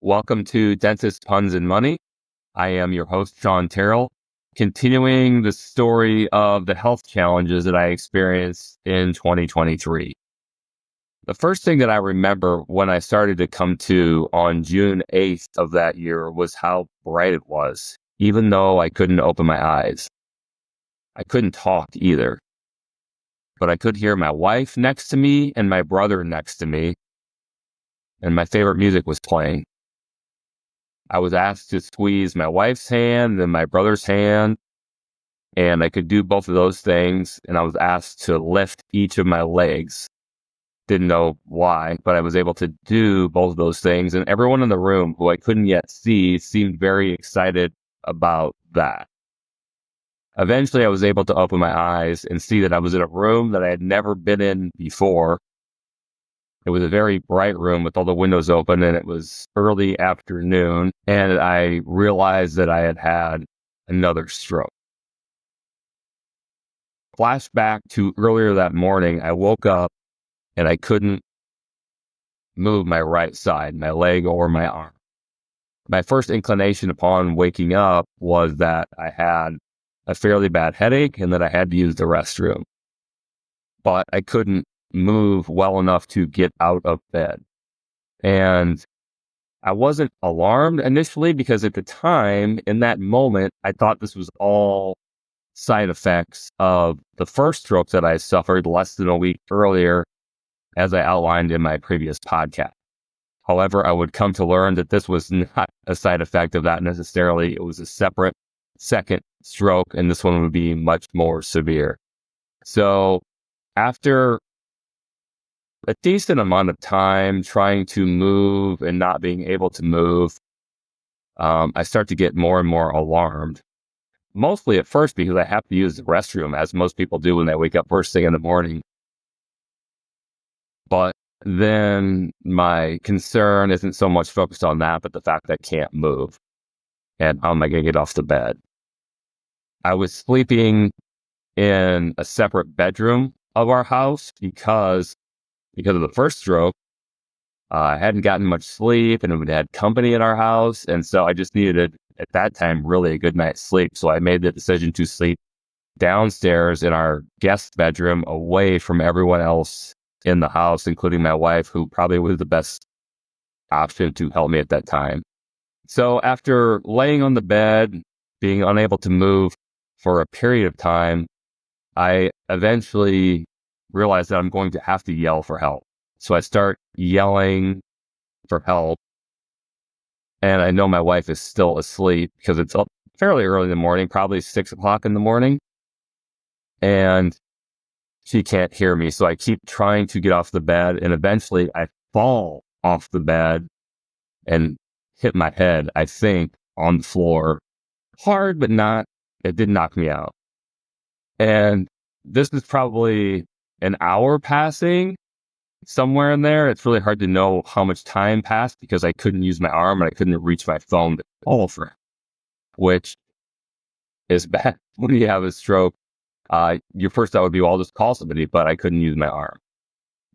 Welcome to Dentist Puns and Money. I am your host, Shawn Terrell, continuing the story of the health challenges that I experienced in 2023. The first thing that I remember when I started to come to on June 8th of that year was how bright it was, even though I couldn't open my eyes. I couldn't talk either, but I could hear my wife next to me and my brother next to me, and my favorite music was playing. I was asked to squeeze my wife's hand and my brother's hand, and I could do both of those things. And I was asked to lift each of my legs. Didn't know why, but I was able to do both of those things. And everyone in the room who I couldn't yet see seemed very excited about that. Eventually, I was able to open my eyes and see that I was in a room that I had never been in before. It was a very bright room with all the windows open, and it was early afternoon, and I realized that I had had another stroke. Flashback to earlier that morning, I woke up and I couldn't move my right side, my leg or my arm. My first inclination upon waking up was that I had a fairly bad headache and that I had to use the restroom. But I couldn't move well enough to get out of bed. And I wasn't alarmed initially because at the time, in that moment, I thought this was all side effects of the first stroke that I suffered less than a week earlier, as I outlined in my previous podcast. However, I would come to learn that this was not a side effect of that necessarily. It was a separate second stroke, and this one would be much more severe. So after a decent amount of time trying to move and not being able to move, I start to get more and more alarmed. Mostly at first because I have to use the restroom, as most people do when they wake up first thing in the morning. But then my concern isn't so much focused on that, but the fact that I can't move. And how am I going to get off the bed? I was sleeping in a separate bedroom of our house because of the first stroke. I hadn't gotten much sleep and we had company in our house. And so I just needed, at that time, really a good night's sleep. So I made the decision to sleep downstairs in our guest bedroom away from everyone else in the house, including my wife, who probably was the best option to help me at that time. So after laying on the bed, being unable to move for a period of time, I eventually realized that I'm going to have to yell for help. So I start yelling for help. And I know my wife is still asleep because it's fairly early in the morning, probably 6 o'clock in the morning. And she can't hear me. So I keep trying to get off the bed. And eventually I fall off the bed and hit my head, I think, on the floor. Hard, but not. It did knock me out. And this is probably an hour passing, somewhere in there. It's really hard to know how much time passed because I couldn't use my arm and I couldn't reach my phone to call for it, which is bad when you have a stroke. Your first thought would be, well, I'll just call somebody, but I couldn't use my arm.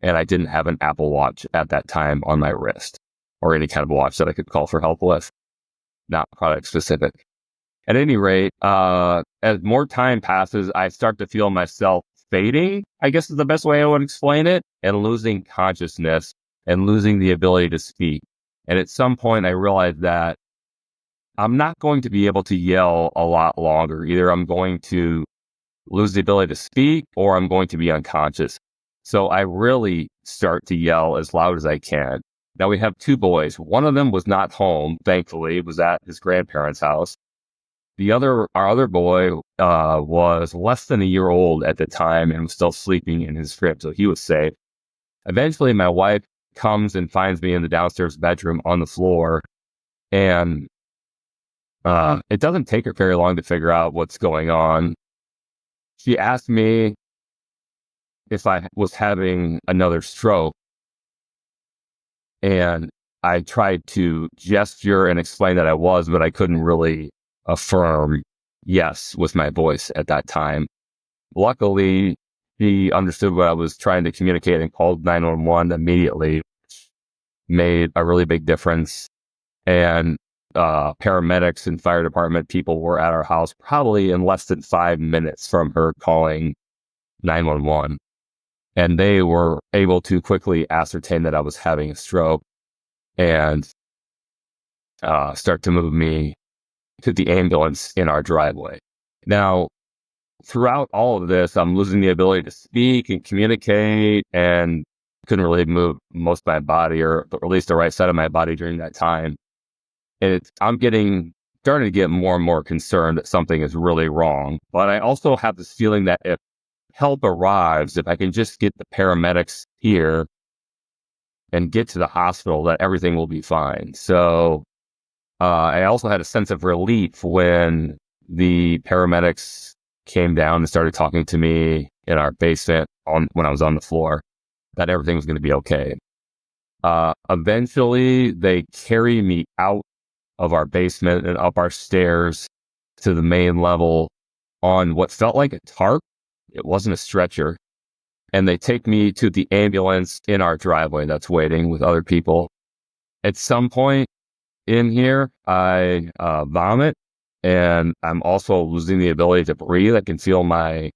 And I didn't have an Apple Watch at that time on my wrist or any kind of watch that I could call for help with, not product specific. At any rate, as more time passes, I start to feel myself fading, I guess is the best way I would explain it, and losing consciousness and losing the ability to speak. And at some point, I realized that I'm not going to be able to yell a lot longer. Either I'm going to lose the ability to speak or I'm going to be unconscious. So I really start to yell as loud as I can. Now we have 2 boys. One of them was not home, thankfully. It was at his grandparents' house. Our other boy was less than a year old at the time and was still sleeping in his crib, so he was safe. Eventually, my wife comes and finds me in the downstairs bedroom on the floor, and it doesn't take her very long to figure out what's going on. She asked me if I was having another stroke, and I tried to gesture and explain that I was, but I couldn't really affirm yes with my voice at that time. Luckily, she understood what I was trying to communicate and called 911 immediately, which made a really big difference And paramedics and fire department people were at our house probably in less than 5 minutes from her calling 911. And they were able to quickly ascertain that I was having a stroke and start to move me to the ambulance in our driveway. Now, throughout all of this, I'm losing the ability to speak and communicate and couldn't really move most of my body, or at least the right side of my body during that time. And I'm starting to get more and more concerned that something is really wrong. But I also have this feeling that if help arrives, if I can just get the paramedics here and get to the hospital, that everything will be fine. So I also had a sense of relief when the paramedics came down and started talking to me in our basement when I was on the floor, that everything was going to be okay. Eventually, they carry me out of our basement and up our stairs to the main level on what felt like a tarp. It wasn't a stretcher. And they take me to the ambulance in our driveway that's waiting with other people. At some point in here, I vomit, and I'm also losing the ability to breathe. I can feel my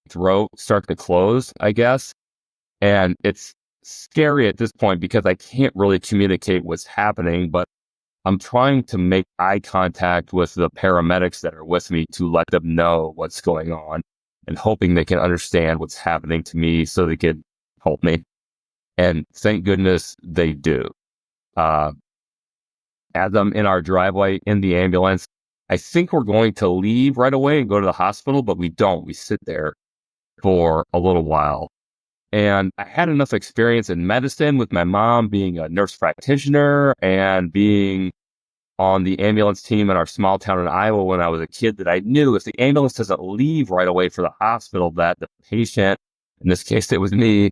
throat start to close, I guess. And it's scary at this point because I can't really communicate what's happening, but I'm trying to make eye contact with the paramedics that are with me to let them know what's going on and hoping they can understand what's happening to me so they can help me. And thank goodness they do. As I'm in our driveway in the ambulance, I think we're going to leave right away and go to the hospital, but we don't. We sit there for a little while. And I had enough experience in medicine with my mom being a nurse practitioner and being on the ambulance team in our small town in Iowa when I was a kid that I knew if the ambulance doesn't leave right away for the hospital, that the patient, in this case it was me,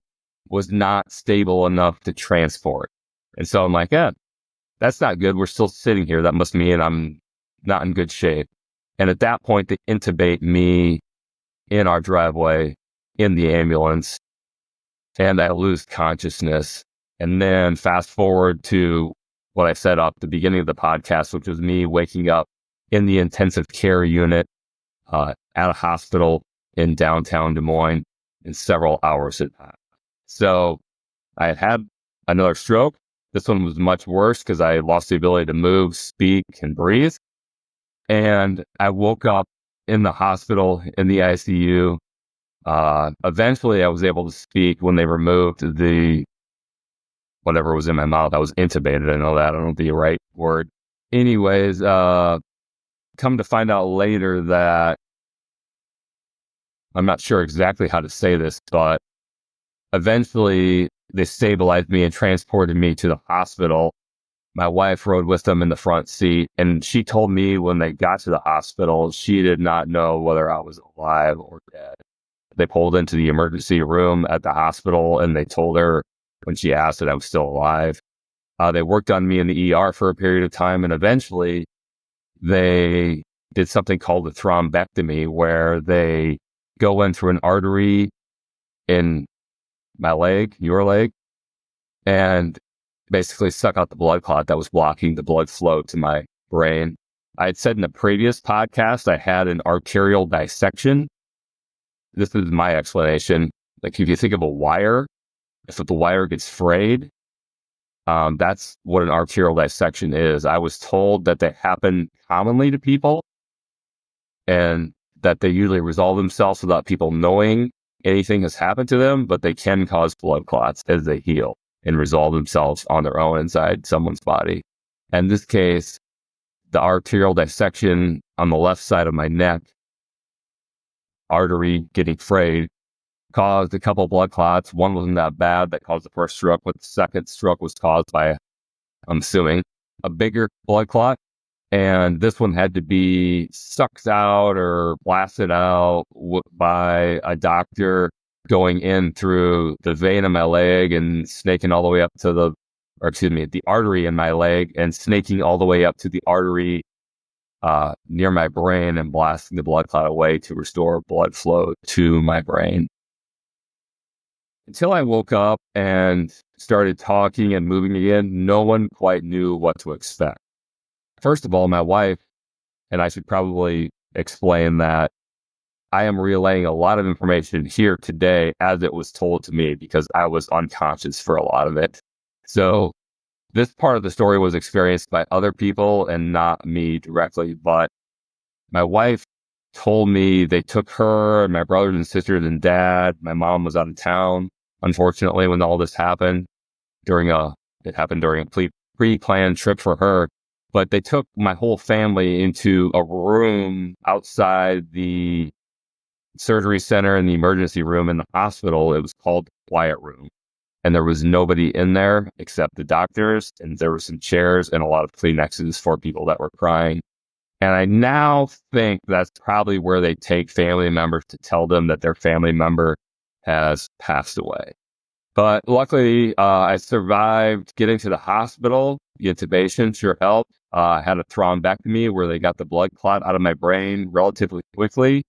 was not stable enough to transport. And so I'm like, that's not good. We're still sitting here. That must mean I'm not in good shape. And at that point, they intubate me in our driveway in the ambulance, and I lose consciousness. And then fast forward to what I said up at the beginning of the podcast, which was me waking up in the intensive care unit at a hospital in downtown Des Moines, and several hours had passed. So I had another stroke. This one was much worse because I lost the ability to move, speak, and breathe. And I woke up in the hospital in the ICU. Eventually, I was able to speak when they removed whatever was in my mouth. I was intubated. I know that. I don't know the right word. Anyways, come to find out later that I'm not sure exactly how to say this, but eventually they stabilized me and transported me to the hospital. My wife rode with them in the front seat, and she told me when they got to the hospital, she did not know whether I was alive or dead. They pulled into the emergency room at the hospital, and they told her when she asked that I was still alive. They worked on me in the ER for a period of time, and eventually they did something called a thrombectomy, where they go in through an artery in my leg, your leg, and basically suck out the blood clot that was blocking the blood flow to my brain. I had said in a previous podcast I had an arterial dissection. This is my explanation. Like if you think of a wire, if the wire gets frayed, that's what an arterial dissection is. I was told that they happen commonly to people and that they usually resolve themselves without people knowing anything has happened to them, but they can cause blood clots as they heal and resolve themselves on their own inside someone's body. In this case, the arterial dissection on the left side of my neck, artery getting frayed, caused a couple blood clots. One wasn't that bad that caused the first stroke, but the second stroke was caused by, I'm assuming, a bigger blood clot. And this one had to be sucked out or blasted out by a doctor going in through the vein in my leg and snaking all the way up to the artery in my leg and snaking all the way up to the artery near my brain and blasting the blood clot away to restore blood flow to my brain. Until I woke up and started talking and moving again, no one quite knew what to expect. First of all, my wife, and I should probably explain that I am relaying a lot of information here today as it was told to me because I was unconscious for a lot of it. So this part of the story was experienced by other people and not me directly, but my wife told me they took her and my brothers and sisters and dad. My mom was out of town, unfortunately, when all this happened it happened during a pre-planned trip for her. But they took my whole family into a room outside the surgery center and the emergency room in the hospital. It was called the quiet room. And there was nobody in there except the doctors. And there were some chairs and a lot of Kleenexes for people that were crying. And I now think that's probably where they take family members to tell them that their family member has passed away. But luckily, I survived getting to the hospital. The intubation sure helped. I had a thrombectomy where they got the blood clot out of my brain relatively quickly.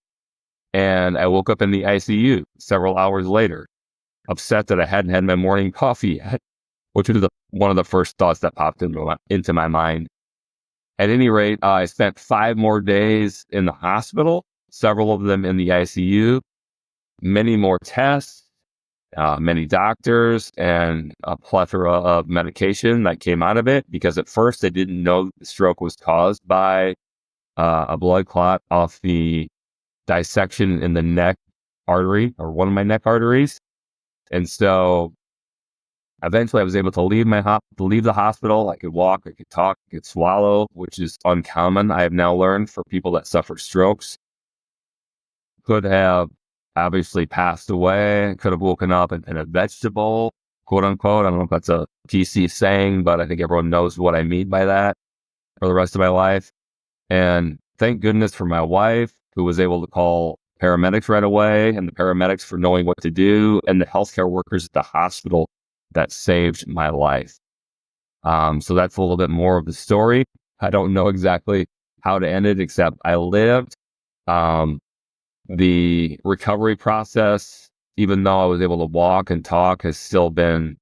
And I woke up in the ICU several hours later, upset that I hadn't had my morning coffee yet, which was one of the first thoughts that popped into my mind. At any rate, I spent 5 more days in the hospital, several of them in the ICU, many more tests, many doctors, and a plethora of medication that came out of it, because at first they didn't know the stroke was caused by a blood clot off the dissection in the neck artery, or one of my neck arteries. And so eventually I was able to leave the hospital. I could walk, I could talk, I could swallow, which is uncommon, I have now learned, for people that suffer strokes. Could have obviously passed away, could have woken up and been a vegetable, quote unquote. I don't know if that's a PC saying, but I think everyone knows what I mean by that, for the rest of my life. And thank goodness for my wife, who was able to call paramedics right away, and the paramedics for knowing what to do, and the healthcare workers at the hospital that saved my life. So that's a little bit more of the story. I don't know exactly how to end it, except I lived. The recovery process, even though I was able to walk and talk, has still been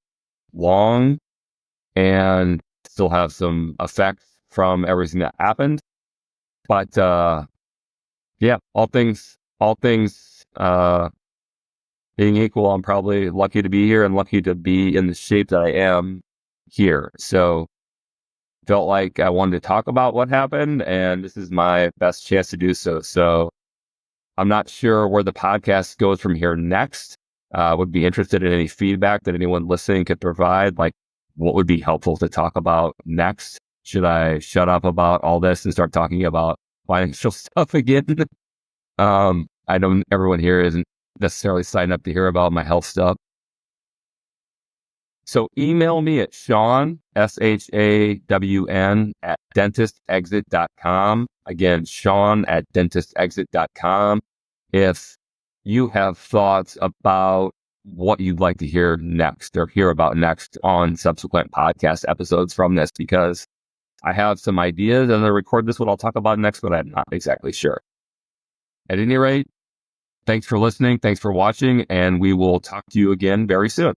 long and still have some effects from everything that happened. But yeah, all things being equal, I'm probably lucky to be here and lucky to be in the shape that I am here. So felt like I wanted to talk about what happened, and this is my best chance to do so. So I'm not sure where the podcast goes from here next. Would be interested in any feedback that anyone listening could provide. Like, what would be helpful to talk about next? Should I shut up about all this and start talking about financial stuff again? I know everyone here isn't necessarily signed up to hear about my health stuff. So email me at Shawn, SHAWN, at dentistexit.com. Again, Shawn at dentistexit.com. If you have thoughts about what you'd like to hear next or hear about next on subsequent podcast episodes from this, because I have some ideas as I record this, what I'll talk about next, but I'm not exactly sure. At any rate, thanks for listening. Thanks for watching, and we will talk to you again very soon.